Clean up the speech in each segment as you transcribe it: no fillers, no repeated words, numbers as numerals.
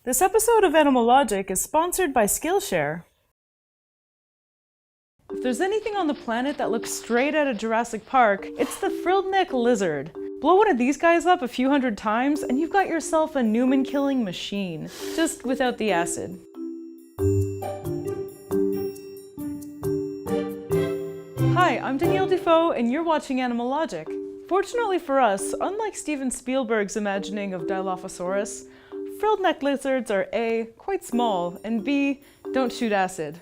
This episode of Animal Logic is sponsored by Skillshare. If there's anything on the planet that looks straight out of Jurassic Park, it's the Frilled Necked Lizard. Blow one of these guys up a few hundred times and you've got yourself a Newman-killing machine, just without the acid. Hi, I'm Danielle Defoe and you're watching Animal Logic. Fortunately for us, unlike Steven Spielberg's imagining of Dilophosaurus, Frilled Necked Lizards are A, quite small, and B, don't shoot acid.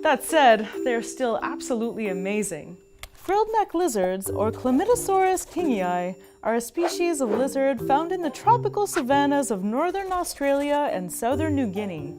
That said, they're still absolutely amazing. Frilled Necked Lizards, or Chlamydosaurus kingii, are a species of lizard found in the tropical savannas of northern Australia and southern New Guinea.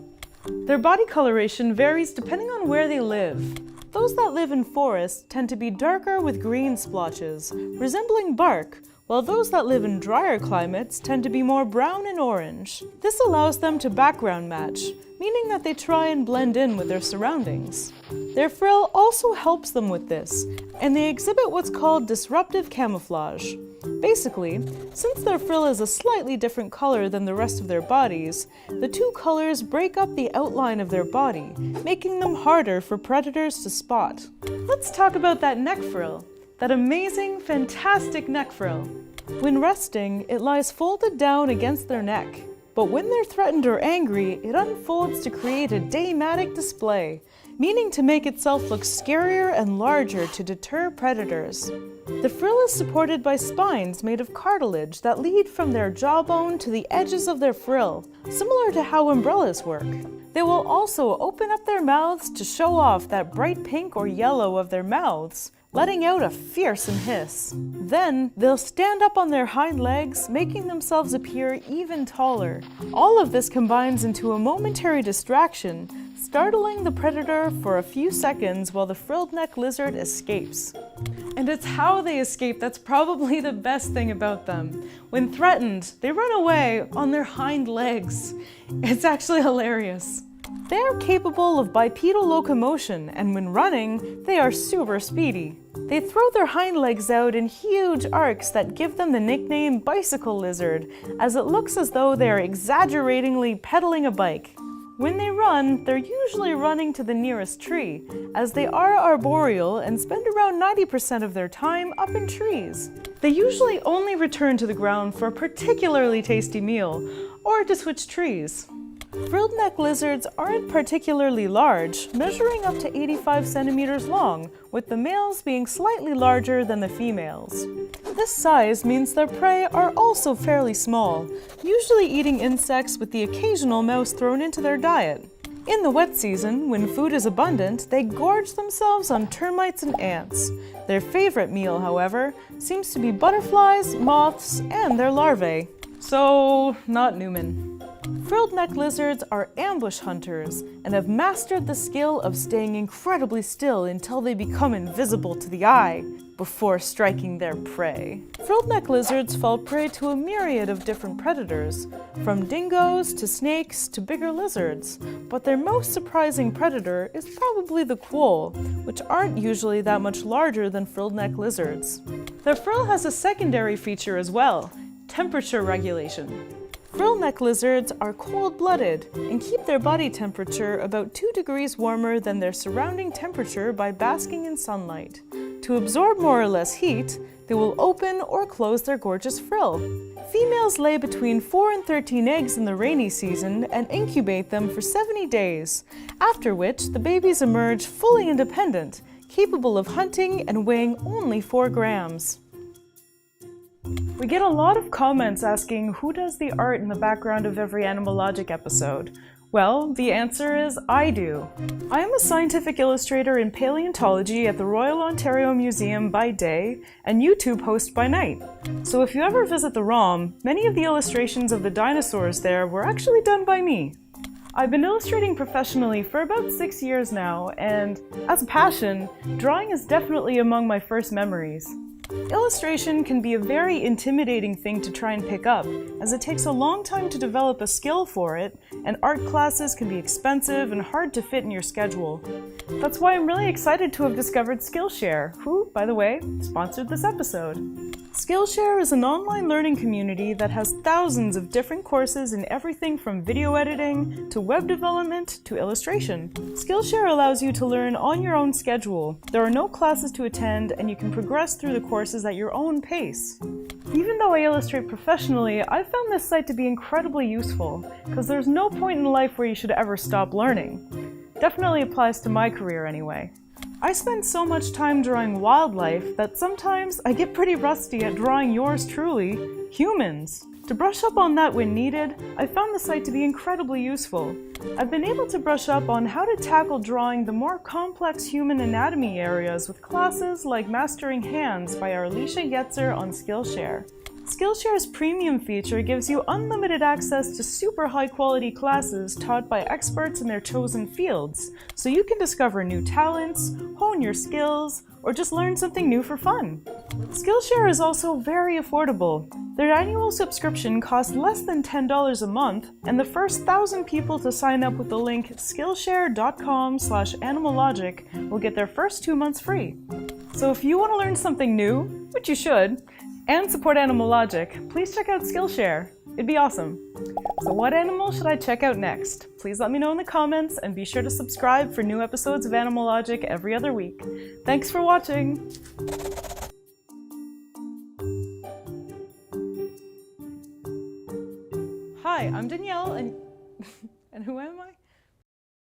Their body coloration varies depending on where they live. Those that live in forests tend to be darker with green splotches, resembling bark, while those that live in drier climates tend to be more brown and orange. This allows them to background match, meaning that they try and blend in with their surroundings. Their frill also helps them with this, and they exhibit what's called disruptive camouflage. Basically, since their frill is a slightly different color than the rest of their bodies, the two colors break up the outline of their body, making them harder for predators to spot. Let's talk about that neck frill. That amazing, fantastic neck frill. When resting, it lies folded down against their neck. But when they're threatened or angry, it unfolds to create a deimatic display, meaning to make itself look scarier and larger to deter predators. The frill is supported by spines made of cartilage that lead from their jawbone to the edges of their frill, similar to how umbrellas work. They will also open up their mouths to show off that bright pink or yellow of their mouths, letting out a fearsome hiss. Then, they'll stand up on their hind legs, making themselves appear even taller. All of this combines into a momentary distraction, startling the predator for a few seconds while the frilled neck lizard escapes. And it's how they escape that's probably the best thing about them. When threatened, they run away on their hind legs. It's actually hilarious. They are capable of bipedal locomotion, and when running, they are super speedy. They throw their hind legs out in huge arcs that give them the nickname bicycle lizard, as it looks as though they are exaggeratingly pedaling a bike. When they run, they're usually running to the nearest tree, as they are arboreal and spend around 90% of their time up in trees. They usually only return to the ground for a particularly tasty meal, or to switch trees. Frilled neck lizards aren't particularly large, measuring up to 85 centimeters long, with the males being slightly larger than the females. This size means their prey are also fairly small, usually eating insects with the occasional mouse thrown into their diet. In the wet season, when food is abundant, they gorge themselves on termites and ants. Their favorite meal, however, seems to be butterflies, moths, and their larvae. So, not Newman. Frilled neck lizards are ambush hunters and have mastered the skill of staying incredibly still until they become invisible to the eye before striking their prey. Frilled neck lizards fall prey to a myriad of different predators, from dingoes to snakes to bigger lizards, but their most surprising predator is probably the quoll, which aren't usually that much larger than frilled neck lizards. Their frill has a secondary feature as well: temperature regulation. Frill neck lizards are cold-blooded and keep their body temperature about 2 degrees warmer than their surrounding temperature by basking in sunlight. To absorb more or less heat, they will open or close their gorgeous frill. Females lay between 4 and 13 eggs in the rainy season and incubate them for 70 days, after which the babies emerge fully independent, capable of hunting and weighing only 4 grams. We get a lot of comments asking who does the art in the background of every Animal Logic episode. Well, the answer is I do. I am a scientific illustrator in paleontology at the Royal Ontario Museum by day and YouTube host by night. So if you ever visit the ROM, many of the illustrations of the dinosaurs there were actually done by me. I've been illustrating professionally for about 6 years now, and as a passion, drawing is definitely among my first memories. Illustration can be a very intimidating thing to try and pick up, as it takes a long time to develop a skill for it, and art classes can be expensive and hard to fit in your schedule. That's why I'm really excited to have discovered Skillshare, who, by the way, sponsored this episode. Skillshare is an online learning community that has thousands of different courses in everything from video editing to web development to illustration. Skillshare allows you to learn on your own schedule. There are no classes to attend, and you can progress through the courses at your own pace. Even though I illustrate professionally, I found this site to be incredibly useful, because there's no point in life where you should ever stop learning. Definitely applies to my career anyway. I spend so much time drawing wildlife that sometimes I get pretty rusty at drawing yours truly, humans. To brush up on that when needed, I found the site to be incredibly useful. I've been able to brush up on how to tackle drawing the more complex human anatomy areas with classes like Mastering Hands by Alicia Yetzer on Skillshare. Skillshare's premium feature gives you unlimited access to super high-quality classes taught by experts in their chosen fields, so you can discover new talents, hone your skills, or just learn something new for fun. Skillshare is also very affordable. Their annual subscription costs less than $10 a month, and the first 1,000 people to sign up with the link skillshare.com/animalogic will get their first 2 months free. So if you want to learn something new, which you should, and support Animal Logic, please check out Skillshare. It'd be awesome. So what animal should I check out next? Please let me know in the comments, and be sure to subscribe for new episodes of Animal Logic every other week. Thanks for watching! Hi, I'm Danielle, and who am I?